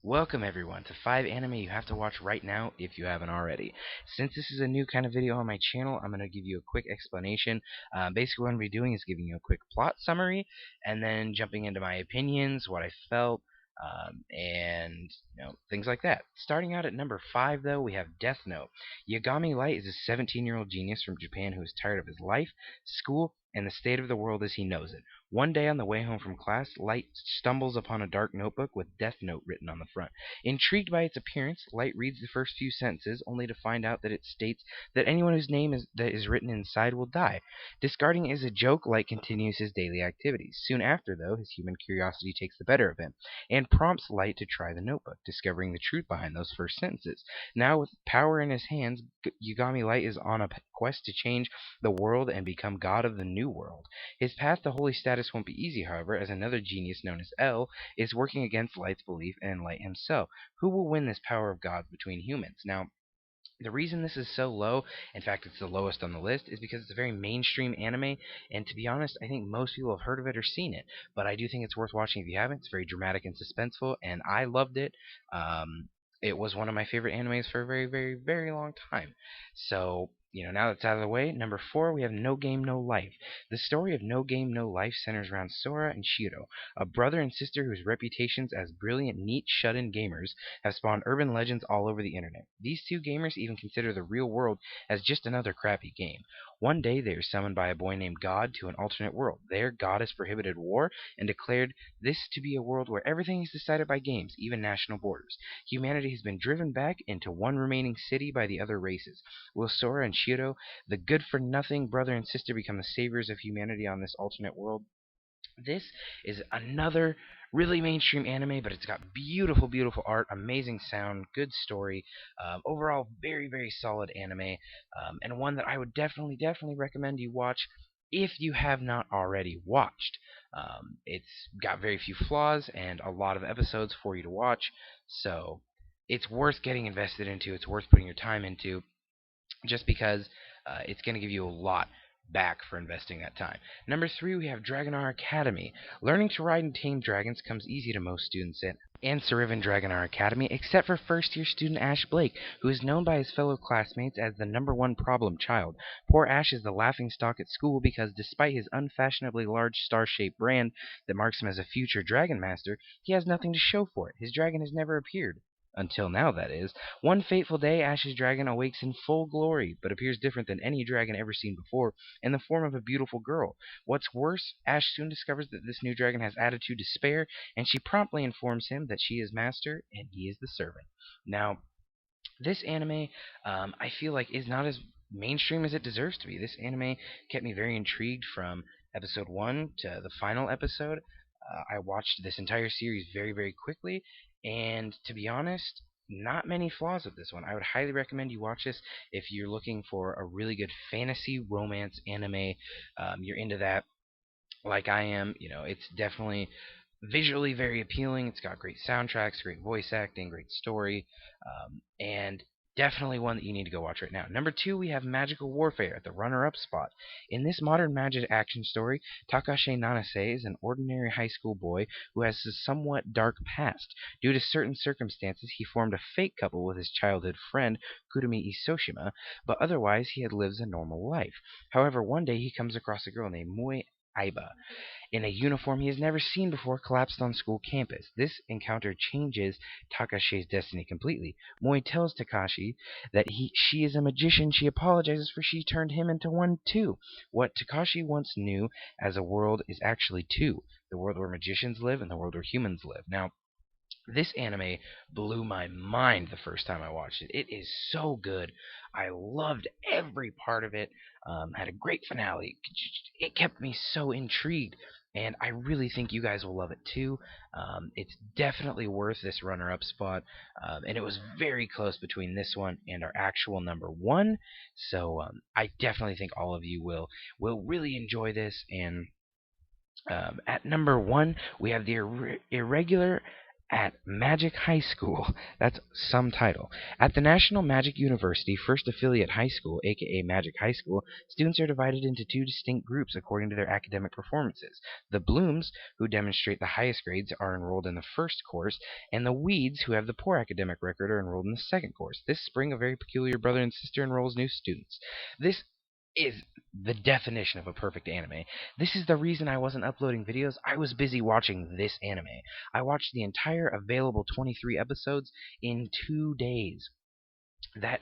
Welcome everyone to 5 anime you have to watch right now if you haven't already. Since this is a new kind of video on my channel, I'm going to give you a quick explanation. Basically what I'm going to be doing is giving you a quick plot summary and then jumping into my opinions, what I felt, and things like that. Starting out at number 5 though, we have Death Note. Yagami Light is a 17-year-old genius from Japan who is tired of his life, school, and the state of the world as he knows it. One day on the way home from class, Light stumbles upon a dark notebook with Death Note written on the front. Intrigued by its appearance, Light reads the first few sentences, only to find out that it states that anyone whose name is written inside will die. Discarding it as a joke, Light continues his daily activities. Soon after, though, his human curiosity takes the better of him, and prompts Light to try the notebook, discovering the truth behind those first sentences. Now, with power in his hands, Yagami Light is on a quest to change the world and become god of the new world. His path to holy status won't be easy, however, as another genius known as L is working against Light's belief and Light himself. Who will win this power of gods between humans? Now, the reason this is so low, in fact it's the lowest on the list, is because it's a very mainstream anime, and to be honest, I think most people have heard of it or seen it. But I do think it's worth watching if you haven't. It's very dramatic and suspenseful, and I loved it. It was one of my favorite animes for a very, very, very long time. So, now that's out of the way, number 4, we have No Game, No Life. The story of No Game, No Life centers around Sora and Shiro, a brother and sister whose reputations as brilliant, neat, shut-in gamers have spawned urban legends all over the internet. These two gamers even consider the real world as just another crappy game. One day they are summoned by a boy named God to an alternate world. There, God has prohibited war and declared this to be a world where everything is decided by games, even national borders. Humanity has been driven back into one remaining city by the other races. Will Sora and Shiro, the good-for-nothing brother and sister, become the saviors of humanity on this alternate world? This is another really mainstream anime, but it's got beautiful, beautiful art, amazing sound, good story. Overall, very, very solid anime, and one that I would definitely, definitely recommend you watch if you have not already watched. It's got very few flaws and a lot of episodes for you to watch, so it's worth getting invested into. It's worth putting your time into, just because it's going to give you a lot back for investing that time. Number 3, we have Dragonar Academy. Learning to ride and tame dragons comes easy to most students and Sarivan Dragonar Academy, except for first-year student Ash Blake, who is known by his fellow classmates as the #1 problem child. Poor Ash is the laughingstock at school because, despite his unfashionably large star-shaped brand that marks him as a future dragon master, he has nothing to show for it. His dragon has never appeared. Until now, that is. One fateful day, Ash's dragon awakes in full glory, but appears different than any dragon ever seen before, in the form of a beautiful girl. What's worse, Ash soon discovers that this new dragon has attitude to spare, and she promptly informs him that she is master and he is the servant. Now, this anime, I feel like, is not as mainstream as it deserves to be. This anime kept me very intrigued from episode 1 to the final episode. I watched this entire series very, very quickly, and to be honest, not many flaws with this one. I would highly recommend you watch this if you're looking for a really good fantasy romance anime. You're into that like I am. It's definitely visually very appealing. It's got great soundtracks, great voice acting, great story, and definitely one that you need to go watch right now. Number 2, we have Magical Warfare at the runner-up spot. In this modern magic action story, Takashi Nanase is an ordinary high school boy who has a somewhat dark past. Due to certain circumstances, he formed a fake couple with his childhood friend, Kurumi Isoshima, but otherwise he had lives a normal life. However, one day he comes across a girl named Mui Aiba in a uniform he has never seen before collapsed on school campus. This encounter changes Takashi's destiny completely. Moi tells Takashi that she is a magician. She apologizes for she turned him into one too. What Takashi once knew as a world is actually two: the world where magicians live and the world where humans live. Now, this anime blew my mind the first time I watched it. It is so good. I loved every part of it. Had a great finale. It kept me so intrigued, and I really think you guys will love it too. It's definitely worth this runner-up spot, and it was very close between this one and our actual number 1. So I definitely think all of you will really enjoy this. And at number 1, we have the irregular At Magic High School, that's some title. At the National Magic University First Affiliate High School, aka Magic High School, students are divided into two distinct groups according to their academic performances. The Blooms, who demonstrate the highest grades, are enrolled in the first course, and the Weeds, who have the poor academic record, are enrolled in the second course. This spring, a very peculiar brother and sister enrolls new students. This is the definition of a perfect anime. This is the reason I wasn't uploading videos. I was busy watching this anime. I watched the entire available 23 episodes in 2 days. That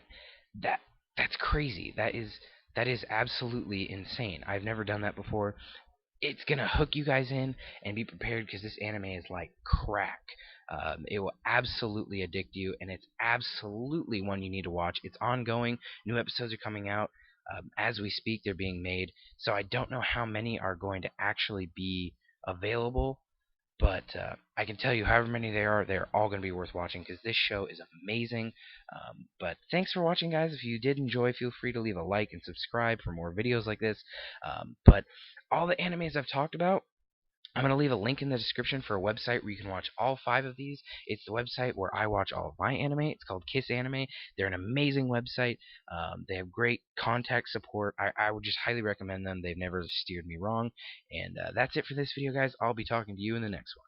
that that's crazy. That is absolutely insane. I've never done that before. It's gonna hook you guys in, and be prepared because this anime is like crack. It will absolutely addict you, and it's absolutely one you need to watch. It's ongoing. New episodes are coming out as we speak. They're being made, so I don't know how many are going to actually be available. But I can tell you, however many there are, they're all going to be worth watching because this show is amazing. But thanks for watching, guys. If you did enjoy, feel free to leave a like and subscribe for more videos like this. But all the animes I've talked about, I'm going to leave a link in the description for a website where you can watch all 5 of these. It's the website where I watch all of my anime. It's called Kiss Anime. They're an amazing website. They have great contact support. I would just highly recommend them. They've never steered me wrong. And that's it for this video, guys. I'll be talking to you in the next one.